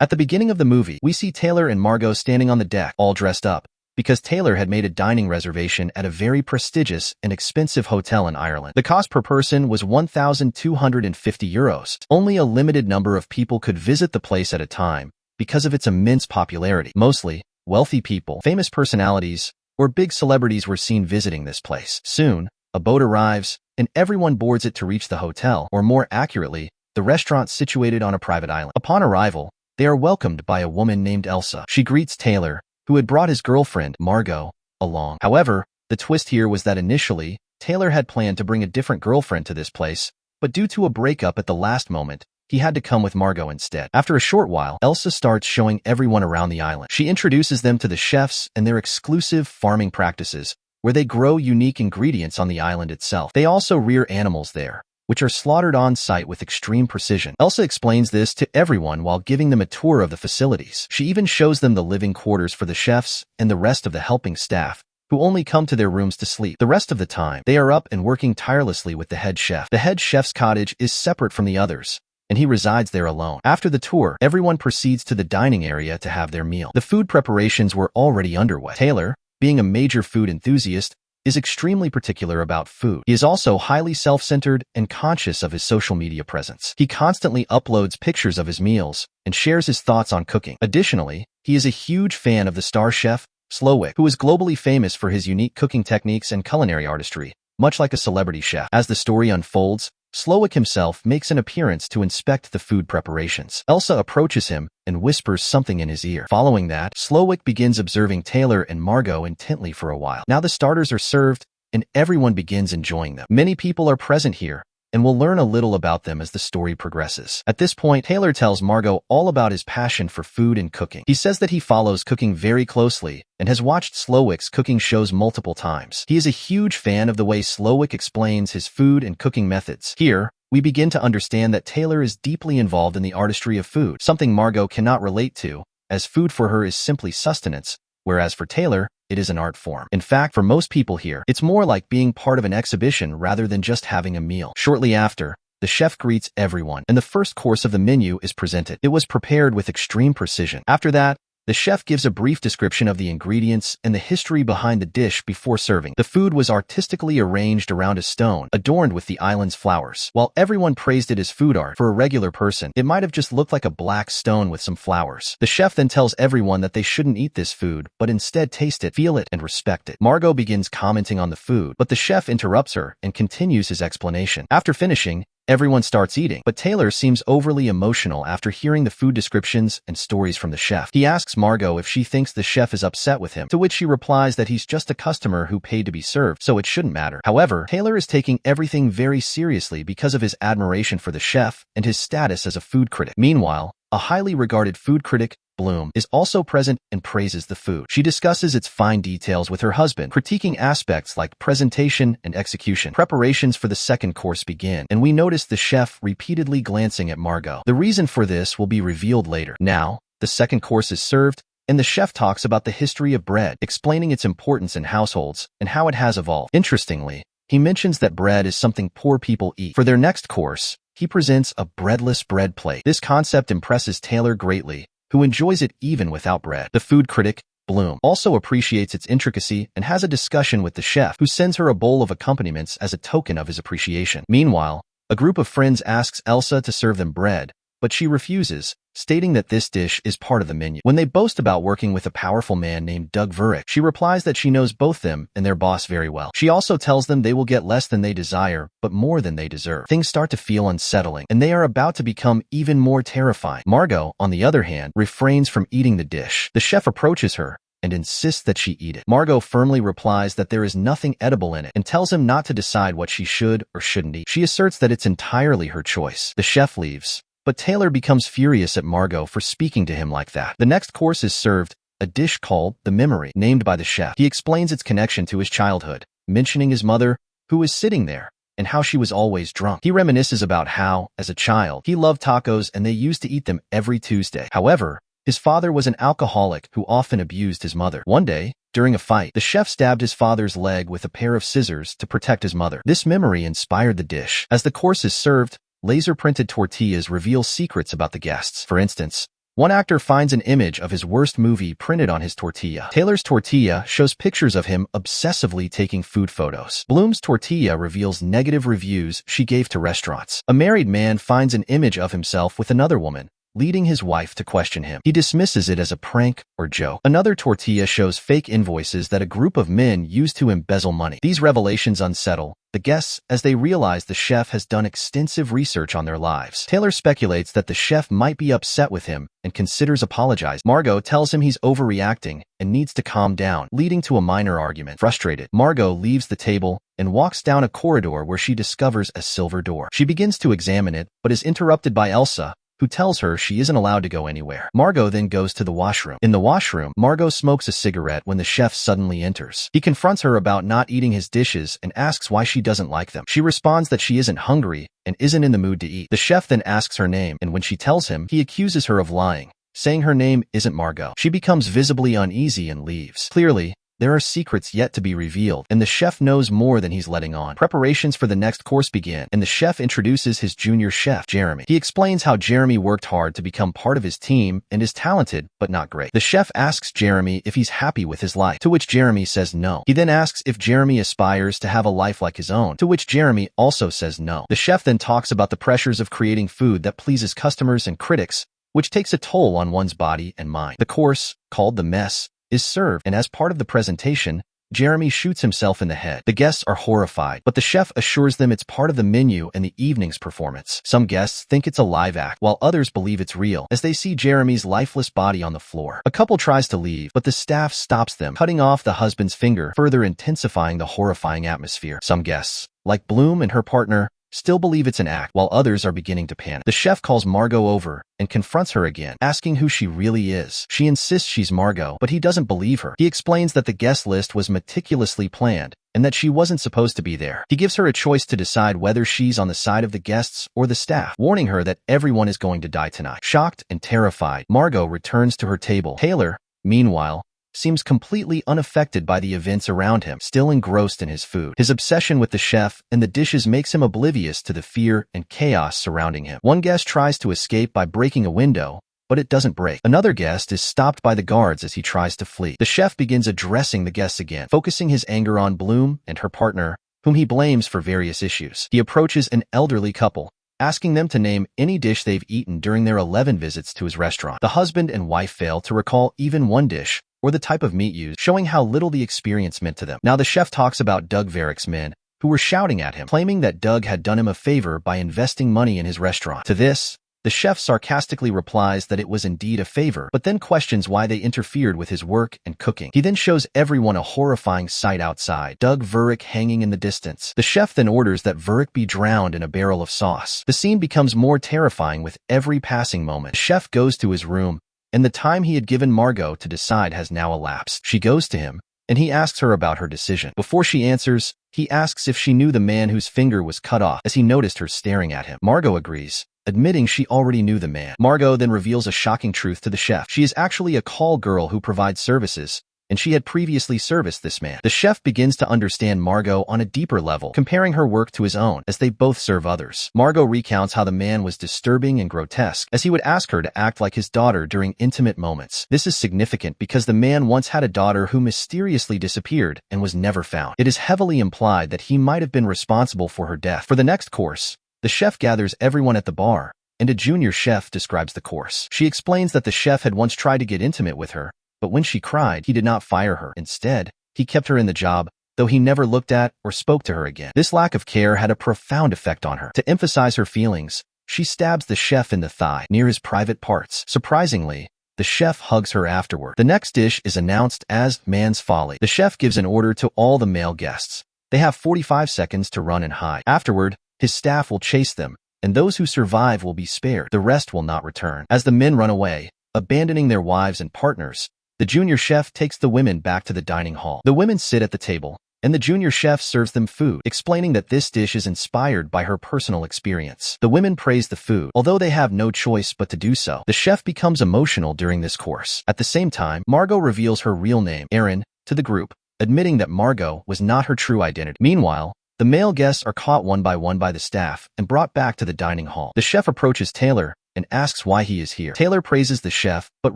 At the beginning of the movie, we see Taylor and Margot standing on the deck, all dressed up, because Taylor had made a dining reservation at a very prestigious and expensive hotel in Ireland. The cost per person was €1,250. Only a limited number of people could visit the place at a time because of its immense popularity. Mostly, wealthy people, famous personalities, or big celebrities were seen visiting this place. Soon, a boat arrives, and everyone boards it to reach the hotel, or more accurately, the restaurant situated on a private island. Upon arrival, they are welcomed by a woman named Elsa. She greets Taylor, who had brought his girlfriend, Margot, along. However, the twist here was that initially, Taylor had planned to bring a different girlfriend to this place, but due to a breakup at the last moment, he had to come with Margot instead. After a short while, Elsa starts showing everyone around the island. She introduces them to the chefs and their exclusive farming practices, where they grow unique ingredients on the island itself. They also rear animals there, which are slaughtered on site with extreme precision. Elsa explains this to everyone while giving them a tour of the facilities. She even shows them the living quarters for the chefs and the rest of the helping staff, who only come to their rooms to sleep. The rest of the time, they are up and working tirelessly with the head chef. The head chef's cottage is separate from the others, and he resides there alone. After the tour, everyone proceeds to the dining area to have their meal. The food preparations were already underway. Taylor, being a major food enthusiast, is extremely particular about food. He is also highly self-centered and conscious of his social media presence. He constantly uploads pictures of his meals and shares his thoughts on cooking. Additionally, he is a huge fan of the star chef, Slowick, who is globally famous for his unique cooking techniques and culinary artistry, much like a celebrity chef. As the story unfolds, Slowick himself makes an appearance to inspect the food preparations. Elsa approaches him and whispers something in his ear. Following that, Slowick begins observing Taylor and Margot intently for a while. Now the starters are served, and everyone begins enjoying them. Many people are present here, and we'll learn a little about them as the story progresses. At this point, Taylor tells Margot all about his passion for food and cooking. He says that he follows cooking very closely and has watched Slowick's cooking shows multiple times. He is a huge fan of the way Slowick explains his food and cooking methods. Here, we begin to understand that Taylor is deeply involved in the artistry of food, something Margot cannot relate to, as food for her is simply sustenance, whereas for Taylor, it is an art form. In fact, for most people here, it's more like being part of an exhibition rather than just having a meal. Shortly after, the chef greets everyone, and the first course of the menu is presented. It was prepared with extreme precision. After that, the chef gives a brief description of the ingredients and the history behind the dish before serving. The food was artistically arranged around a stone, adorned with the island's flowers. While everyone praised it as food art, for a regular person, it might have just looked like a black stone with some flowers. The chef then tells everyone that they shouldn't eat this food, but instead taste it, feel it, and respect it. Margot begins commenting on the food, but the chef interrupts her and continues his explanation. After finishing, everyone starts eating, but Taylor seems overly emotional after hearing the food descriptions and stories from the chef. He asks Margot if she thinks the chef is upset with him, to which she replies that he's just a customer who paid to be served, so it shouldn't matter. However, Taylor is taking everything very seriously because of his admiration for the chef and his status as a food critic. Meanwhile, a highly regarded food critic, Bloom, is also present and praises the food. She discusses its fine details with her husband, critiquing aspects like presentation and execution. Preparations for the second course begin, and we notice the chef repeatedly glancing at Margot. The reason for this will be revealed later. Now, the second course is served, and the chef talks about the history of bread, explaining its importance in households and how it has evolved. Interestingly, he mentions that bread is something poor people eat. For their next course, he presents a breadless bread plate. This concept impresses Taylor greatly, who enjoys it even without bread. The food critic, Bloom, also appreciates its intricacy and has a discussion with the chef, who sends her a bowl of accompaniments as a token of his appreciation. Meanwhile, a group of friends asks Elsa to serve them bread, but she refuses, stating that this dish is part of the menu. When they boast about working with a powerful man named Doug Vurick, she replies that she knows both them and their boss very well. She also tells them they will get less than they desire, but more than they deserve. Things start to feel unsettling, and they are about to become even more terrifying. Margot, on the other hand, refrains from eating the dish. The chef approaches her and insists that she eat it. Margot firmly replies that there is nothing edible in it and tells him not to decide what she should or shouldn't eat. She asserts that it's entirely her choice. The chef leaves, but Taylor becomes furious at Margot for speaking to him like that. The next course is served, a dish called the memory, named by the chef. He explains its connection to his childhood, mentioning his mother, who is sitting there, and how she was always drunk. He reminisces about how, as a child, he loved tacos and they used to eat them every Tuesday. However, his father was an alcoholic who often abused his mother. One day, during a fight, the chef stabbed his father's leg with a pair of scissors to protect his mother. This memory inspired the dish. As the course is served, laser-printed tortillas reveal secrets about the guests. For instance, One actor finds an image of his worst movie printed on his tortilla. Taylor's tortilla shows pictures of him obsessively taking food photos. Bloom's tortilla reveals negative reviews she gave to restaurants. A married man finds an image of himself with another woman, leading his wife to question him. He dismisses it as a prank or joke. Another tortilla shows fake invoices that a group of men used to embezzle money. These revelations unsettle the guests as they realize the chef has done extensive research on their lives. Taylor speculates that the chef might be upset with him and considers apologizing. Margot tells him he's overreacting and needs to calm down, leading to a minor argument. Frustrated, Margot leaves the table and walks down a corridor where she discovers a silver door. She begins to examine it, but is interrupted by Elsa, who tells her she isn't allowed to go anywhere. Margot then goes to the washroom. In the washroom, Margot smokes a cigarette when the chef suddenly enters. He confronts her about not eating his dishes and asks why she doesn't like them. She responds that she isn't hungry and isn't in the mood to eat. The chef then asks her name, and when she tells him, he accuses her of lying, saying her name isn't Margot. She becomes visibly uneasy and leaves. Clearly, there are secrets yet to be revealed, and the chef knows more than he's letting on. Preparations for the next course begin, and the chef introduces his junior chef, Jeremy. He explains how Jeremy worked hard to become part of his team and is talented, but not great. The chef asks Jeremy if he's happy with his life, to which Jeremy says no. He then asks if Jeremy aspires to have a life like his own, to which Jeremy also says no. The chef then talks about the pressures of creating food that pleases customers and critics, which takes a toll on one's body and mind. The course, called the mess, is served, and as part of the presentation, Jeremy shoots himself in the head. The guests are horrified, but the chef assures them it's part of the menu and the evening's performance. Some guests think it's a live act, while others believe it's real, as they see Jeremy's lifeless body on the floor. A couple tries to leave, but the staff stops them, cutting off the husband's finger, further intensifying the horrifying atmosphere. Some guests, like Bloom and her partner, still believe it's an act, while others are beginning to panic. The chef calls Margot over and confronts her again, asking who she really is. She insists she's Margot, but he doesn't believe her. He explains that the guest list was meticulously planned and that she wasn't supposed to be there. He gives her a choice to decide whether she's on the side of the guests or the staff, warning her that everyone is going to die tonight. Shocked and terrified, Margot returns to her table. Taylor, meanwhile, seems completely unaffected by the events around him, still engrossed in his food. His obsession with the chef and the dishes makes him oblivious to the fear and chaos surrounding him. One guest tries to escape by breaking a window, but it doesn't break. Another guest is stopped by the guards as he tries to flee. The chef begins addressing the guests again, focusing his anger on Bloom and her partner, whom he blames for various issues. He approaches an elderly couple, asking them to name any dish they've eaten during their 11 visits to his restaurant. The husband and wife fail to recall even one dish or the type of meat used, showing how little the experience meant to them. Now the chef talks about Doug Varick's men, who were shouting at him, claiming that Doug had done him a favor by investing money in his restaurant. To this, the chef sarcastically replies that it was indeed a favor, but then questions why they interfered with his work and cooking. He then shows everyone a horrifying sight outside, Doug Varick hanging in the distance. The chef then orders that Varick be drowned in a barrel of sauce. The scene becomes more terrifying with every passing moment. The chef goes to his room, and the time he had given Margot to decide has now elapsed. She goes to him, and he asks her about her decision. Before she answers, he asks if she knew the man whose finger was cut off, as he noticed her staring at him. Margot agrees, admitting she already knew the man. Margot then reveals a shocking truth to the chef. She is actually a call girl who provides services, and she had previously serviced this man. The chef begins to understand Margot on a deeper level, comparing her work to his own, as they both serve others. Margot recounts how the man was disturbing and grotesque, as he would ask her to act like his daughter during intimate moments. This is significant because the man once had a daughter who mysteriously disappeared and was never found. It is heavily implied that he might have been responsible for her death. For the next course, the chef gathers everyone at the bar, and a junior chef describes the course. She explains that the chef had once tried to get intimate with her, but when she cried, he did not fire her. Instead, he kept her in the job, though he never looked at or spoke to her again. This lack of care had a profound effect on her. To emphasize her feelings, she stabs the chef in the thigh, near his private parts. Surprisingly, the chef hugs her afterward. The next dish is announced as Man's Folly. The chef gives an order to all the male guests. They have 45 seconds to run and hide. Afterward, his staff will chase them, and those who survive will be spared. The rest will not return. As the men run away, abandoning their wives and partners, the junior chef takes the women back to the dining hall. The women sit at the table, and the junior chef serves them food, explaining that this dish is inspired by her personal experience. The women praise the food, although they have no choice but to do so. The chef becomes emotional during this course. At the same time, Margot reveals her real name, Erin, to the group, admitting that Margot was not her true identity. Meanwhile, the male guests are caught one by the staff and brought back to the dining hall. The chef approaches Taylor, and asks why he is here. Taylor praises the chef, but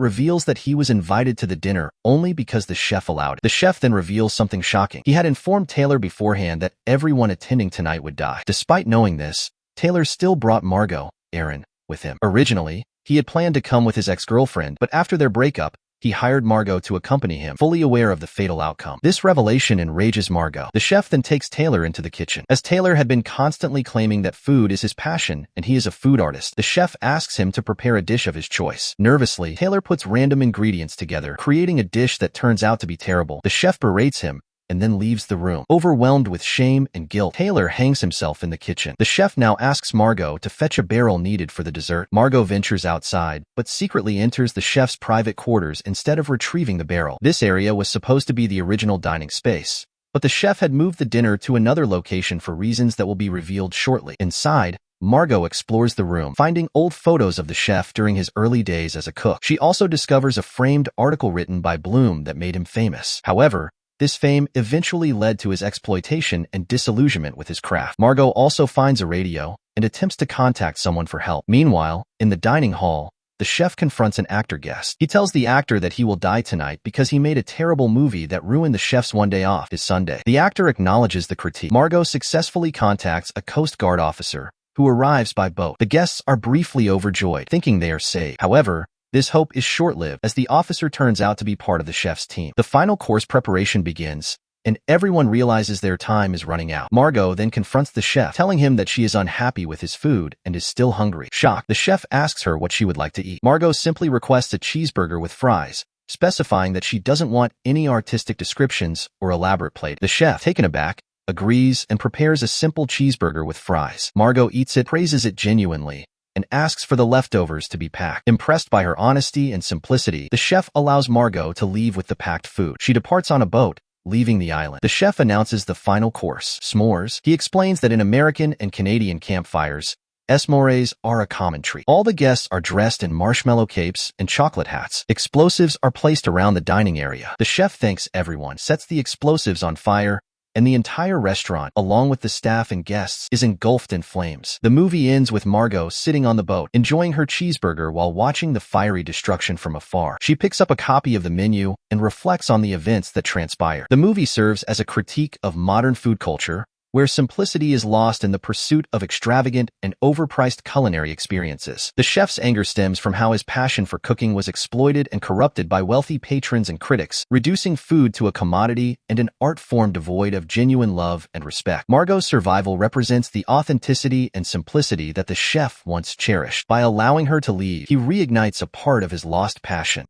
reveals that he was invited to the dinner only because the chef allowed it. The chef then reveals something shocking. He had informed Taylor beforehand that everyone attending tonight would die. Despite knowing this, Taylor still brought Margot, Erin, with him. Originally, he had planned to come with his ex-girlfriend, but after their breakup, he hired Margot to accompany him, fully aware of the fatal outcome. This revelation enrages Margot. The chef then takes Taylor into the kitchen. As Taylor had been constantly claiming that food is his passion and he is a food artist, the chef asks him to prepare a dish of his choice. Nervously, Taylor puts random ingredients together, creating a dish that turns out to be terrible. The chef berates him and then leaves the room. Overwhelmed with shame and guilt, Taylor hangs himself in the kitchen. The chef now asks Margot to fetch a barrel needed for the dessert. Margot ventures outside, but secretly enters the chef's private quarters instead of retrieving the barrel. This area was supposed to be the original dining space, but the chef had moved the dinner to another location for reasons that will be revealed shortly. Inside, Margot explores the room, finding old photos of the chef during his early days as a cook. She also discovers a framed article written by Bloom that made him famous. However, this fame eventually led to his exploitation and disillusionment with his craft. Margot also finds a radio and attempts to contact someone for help. Meanwhile, in the dining hall, the chef confronts an actor guest. He tells the actor that he will die tonight because he made a terrible movie that ruined the chef's one day off, his Sunday. The actor acknowledges the critique. Margot successfully contacts a Coast Guard officer who arrives by boat. The guests are briefly overjoyed, thinking they are saved. However, this hope is short-lived as the officer turns out to be part of the chef's team. The final course preparation begins, and everyone realizes their time is running out. Margot then confronts the chef, telling him that she is unhappy with his food and is still hungry. Shocked, the chef asks her what she would like to eat. Margot simply requests a cheeseburger with fries, specifying that she doesn't want any artistic descriptions or elaborate plate. The chef, taken aback, agrees and prepares a simple cheeseburger with fries. Margot eats it, praises it genuinely, and asks for the leftovers to be packed. Impressed by her honesty and simplicity, the chef allows Margot to leave with the packed food. She departs on a boat, leaving the island. The chef announces the final course, s'mores. He explains that in American and Canadian campfires, s'mores are a common treat. All the guests are dressed in marshmallow capes and chocolate hats. Explosives are placed around the dining area. The chef thanks everyone, sets the explosives on fire, and the entire restaurant, along with the staff and guests, is engulfed in flames. The movie ends with Margot sitting on the boat, enjoying her cheeseburger while watching the fiery destruction from afar. She picks up a copy of the menu and reflects on the events that transpire. The movie serves as a critique of modern food culture, where simplicity is lost in the pursuit of extravagant and overpriced culinary experiences. The chef's anger stems from how his passion for cooking was exploited and corrupted by wealthy patrons and critics, reducing food to a commodity and an art form devoid of genuine love and respect. Margot's survival represents the authenticity and simplicity that the chef once cherished. By allowing her to leave, he reignites a part of his lost passion,